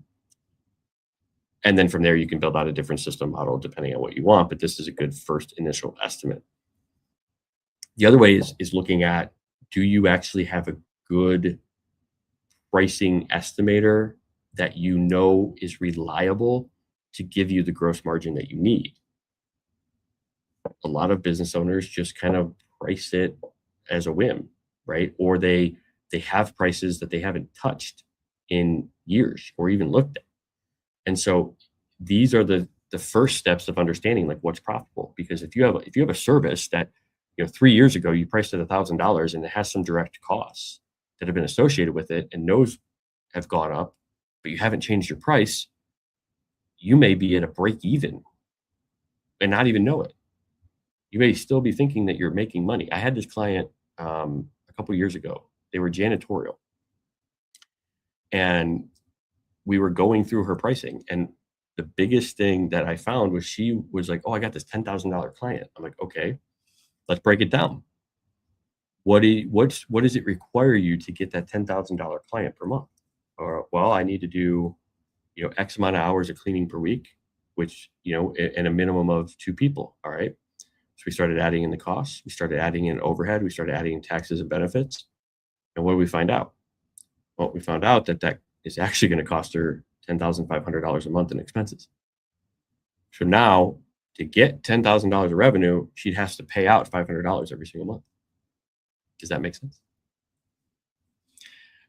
then from there, you can build out a different system model depending on what you want, but this is a good first initial estimate. The other way is looking at, do you actually have a good pricing estimator that is reliable to give you the gross margin that you need? A lot of business owners just kind of price it as a whim, right? Or they have prices that they haven't touched in years or even looked at. And so these are the first steps of understanding like what's profitable. Because if you have a service that 3 years ago you priced at $1,000 and it has some direct costs that have been associated with it, and those have gone up, but you haven't changed your price, you may be at a break even and not even know it. You may still be thinking that you're making money. I had this client a couple years ago. They were janitorial, and we were going through her pricing, and the biggest thing that I found was she was like, "Oh, I got this $10,000 client." I'm like, "Okay, let's break it down. What does it require you to get that $10,000 client per month?" Or, "Well, I need to do, X amount of hours of cleaning per week, which, and a minimum of 2 people." All right. So we started adding in the costs. We started adding in overhead. We started adding in taxes and benefits. And what did we find out? Well, we found out that is actually going to cost her $10,500 a month in expenses. So now to get $10,000 of revenue, she has to pay out $500 every single month. Does that make sense?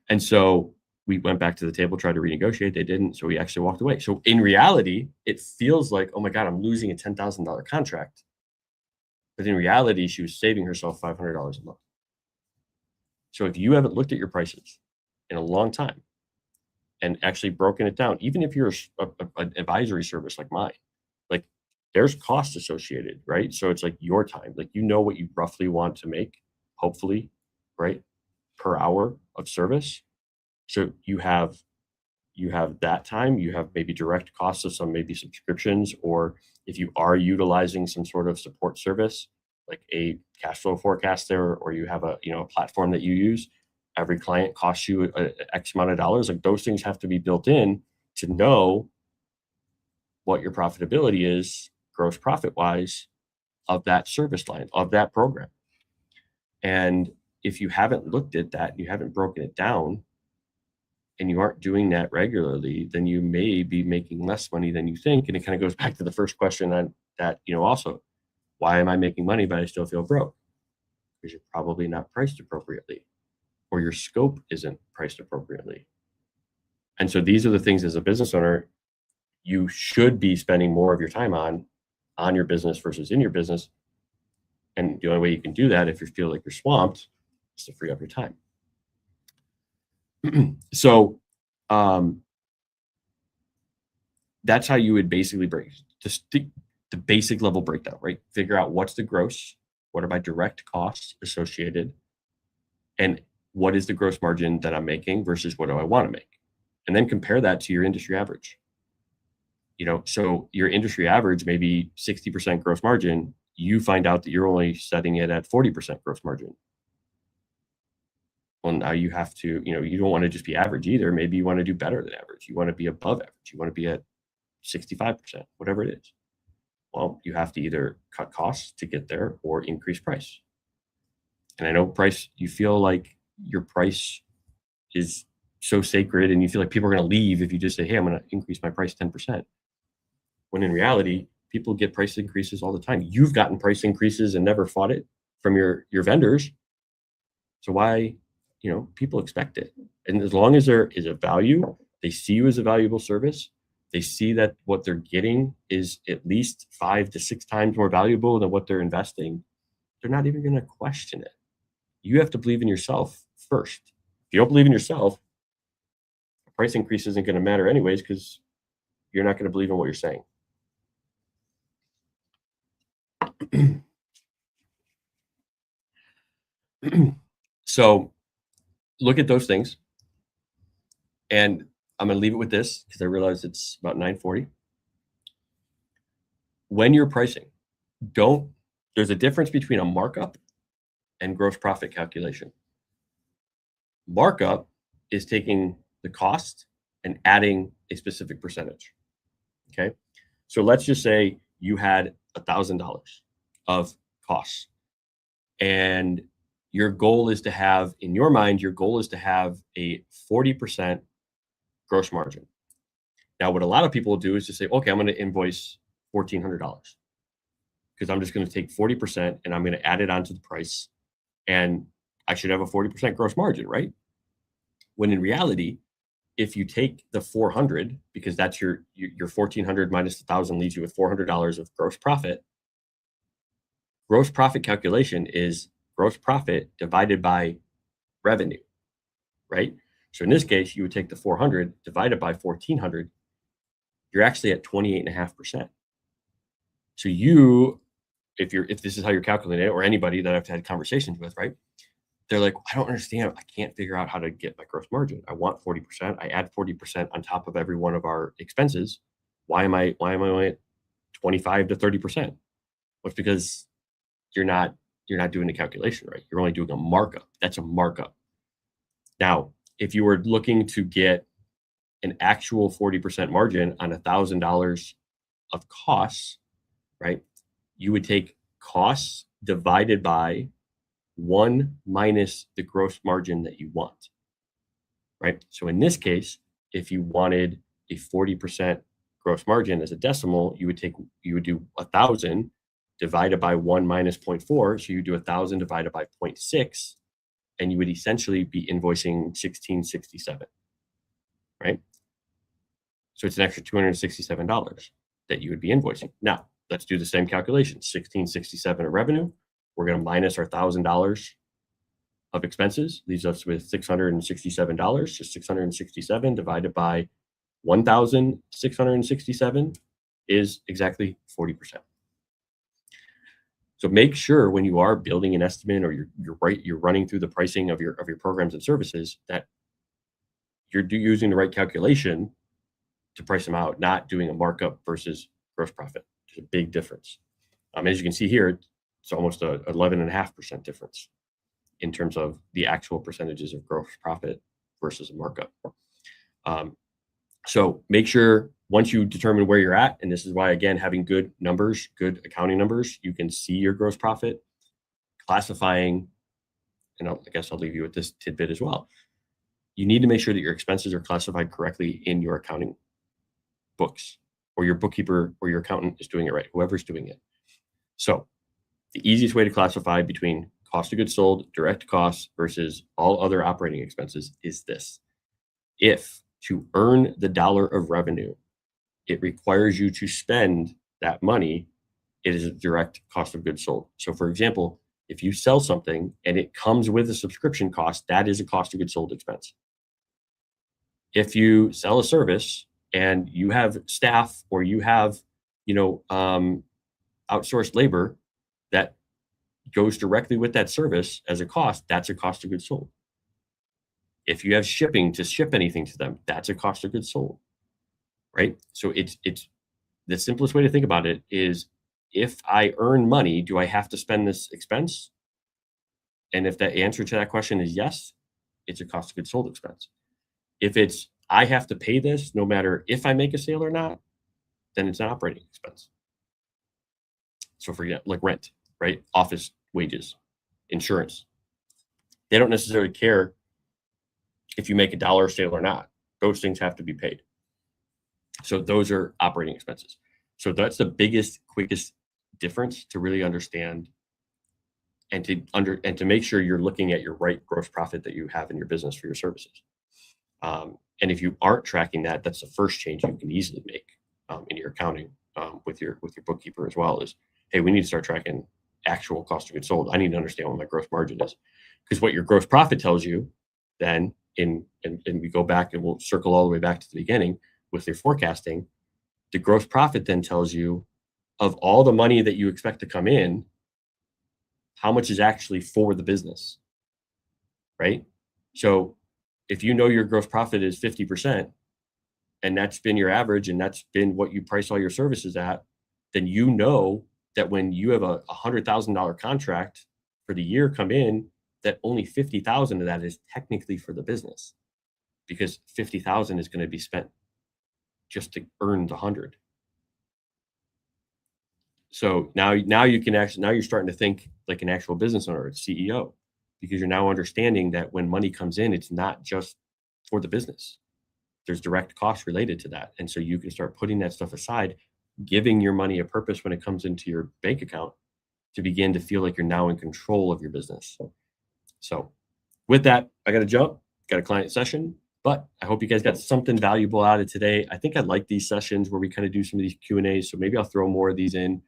And so we went back to the table, tried to renegotiate. They didn't. So we actually walked away. So in reality, it feels like, oh my God, I'm losing a $10,000 contract. But in reality, she was saving herself $500 a month. So if you haven't looked at your prices in a long time and actually broken it down, even if you're an advisory service like mine, like there's costs associated, right? So it's like your time, like what you roughly want to make, hopefully, right, per hour of service. So you have that time, you have maybe direct costs of maybe subscriptions, or if you are utilizing some sort of support service, like a cash flow forecaster, or you have a platform that you use, every client costs you X amount of dollars. Like those things have to be built in to know what your profitability is, gross profit wise, of that service line, of that program. And if you haven't looked at that, you haven't broken it down, and you aren't doing that regularly, then you may be making less money than you think. And it kind of goes back to the first question on that, also, why am I making money, but I still feel broke? Because you're probably not priced appropriately, or your scope isn't priced appropriately. And so these are the things as a business owner, you should be spending more of your time on your business versus in your business. And the only way you can do that if you feel like you're swamped is to free up your time. So that's how you would basically break just the basic level breakdown, right? Figure out what's the gross, what are my direct costs associated, and what is the gross margin that I'm making versus what do I want to make? And then compare that to your industry average. So your industry average may be 60% gross margin. You find out that you're only setting it at 40% gross margin. Well, now you have to, you don't want to just be average either. Maybe you want to do better than average. You want to be above average. You want to be at 65%, whatever it is. Well, you have to either cut costs to get there or increase price. And I know price, you feel like your price is so sacred and you feel like people are going to leave if you just say, hey, I'm going to increase my price 10%. When in reality, people get price increases all the time. You've gotten price increases and never fought it from your vendors. So why, people expect it. And as long as there is a value, they see you as a valuable service. They see that what they're getting is at least 5 to 6 times more valuable than what they're investing. They're not even going to question it. You have to believe in yourself first. If you don't believe in yourself, a price increase isn't going to matter anyways, because you're not going to believe in what you're saying. So look at those things. And I'm going to leave it with this because I realize it's about 9:40. When you're pricing, there's a difference between a markup and gross profit calculation. Markup is taking the cost and adding a specific percentage. Okay. So let's just say you had $1,000 of costs, and your goal is to have, in your mind, your goal is to have a 40% gross margin. Now, what a lot of people do is just say, okay, I'm going to invoice $1,400 because I'm just going to take 40% and I'm going to add it onto the price, and I should have a 40% gross margin, right? When in reality, if you take the 400, because that's your 1,400 minus 1,000 leaves you with $400 of gross profit. Gross profit calculation is gross profit divided by revenue, right? So in this case, you would take the 400 divided by 1,400. You're actually at 28.5%. So if this is how you're calculating it, or anybody that I've had conversations with, right? They're like, I don't understand. I can't figure out how to get my gross margin. I want 40%. I add 40% on top of every one of our expenses. Why am I only at 25 to 30%? Well, it's because you're not doing the calculation right. You're only doing a markup. That's a markup. Now, if you were looking to get an actual 40% margin on $1,000 of costs, right? You would take costs divided by 1 minus the gross margin that you want, right? So in this case, if you wanted a 40% gross margin as a decimal, you would do 1,000 divided by 1 minus 0.4. So you do 1,000 divided by 0.6, and you would essentially be invoicing 1,667, right? So it's an extra $267 that you would be invoicing. Now, let's do the same calculation. 1,667 of revenue. We're going to minus our $1,000 of expenses, leaves us with $667. So 667 divided by 1,667 is exactly 40%. So make sure when you are building an estimate, or you're running through the pricing of your programs and services, that you're using the right calculation to price them out, not doing a markup versus gross profit. There's a big difference. As you can see here, it's almost a 11.5% difference in terms of the actual percentages of gross profit versus a markup. So make sure once you determine where you're at, and this is why, again, having good numbers, good accounting numbers, you can see your gross profit, classifying, and I guess I'll leave you with this tidbit as well. You need to make sure that your expenses are classified correctly in your accounting books, or your bookkeeper or your accountant is doing it right, whoever's doing it. So the easiest way to classify between cost of goods sold, direct costs versus all other operating expenses is this. If to earn the dollar of revenue, it requires you to spend that money, it is a direct cost of goods sold. So for example, if you sell something and it comes with a subscription cost, that is a cost of goods sold expense. If you sell a service and you have staff, or you have, outsourced labor that goes directly with that service as a cost, that's a cost of goods sold. If you have shipping to ship anything to them, that's a cost of goods sold, right? So it's the simplest way to think about it is, if I earn money, do I have to spend this expense? And if the answer to that question is yes, it's a cost of goods sold expense. If it's I have to pay this no matter if I make a sale or not, then it's an operating expense. So for example, like rent, right? Office wages, insurance. They don't necessarily care if you make $1 sale or not. Those things have to be paid. So those are operating expenses. So that's the biggest, quickest difference to really understand, and to make sure you're looking at your right gross profit that you have in your business for your services. And if you aren't tracking that, that's the first change you can easily make in your accounting with your bookkeeper as well. Is, hey, we need to start tracking actual cost of goods sold. I need to understand what my gross margin is, because what your gross profit tells you then and we go back and we'll circle all the way back to the beginning with your forecasting, the gross profit then tells you of all the money that you expect to come in, how much is actually for the business, right? So if you know your gross profit is 50%, and that's been your average, and that's been what you price all your services at, then you know that when you have a $100,000 contract for the year come in, that only 50,000 of that is technically for the business, because 50,000 is going to be spent just to earn the 100. So now you can actually, now you're starting to think like an actual business owner, a CEO, because you're now understanding that when money comes in, it's not just for the business. There's direct costs related to that. And so you can start putting that stuff aside, giving your money a purpose when it comes into your bank account, to begin to feel like you're now in control of your business. So with that, I got to jump, got a client session, but I hope you guys got something valuable out of today. I think I like these sessions where we kind of do some of these Q&As. So maybe I'll throw more of these in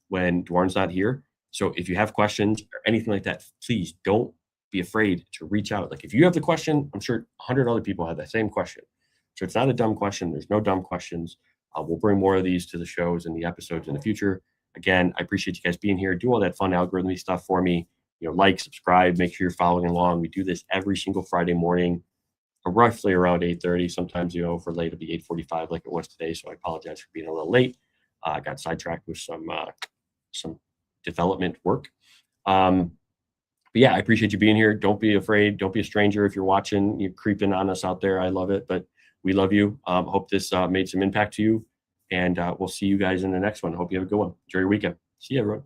when Dwarn's not here. So if you have questions or anything like that, please don't be afraid to reach out. Like if you have the question, I'm sure 100 other people have that same question. So it's not a dumb question. There's no dumb questions. We'll bring more of these to the shows and the episodes in the future. Again, I appreciate you guys being here. Do all that fun algorithmy stuff for me. Like, subscribe, make sure you're following along. We do this every single Friday morning, roughly around 8:30. Sometimes, for late, it'll be 8:45 like it was today. So I apologize for being a little late. I got sidetracked with some development work. But yeah, I appreciate you being here. Don't be afraid. Don't be a stranger. If you're watching, you're creeping on us out there. I love it, but we love you. Hope this made some impact to you. And we'll see you guys in the next one. Hope you have a good one. Enjoy your weekend. See you, everyone.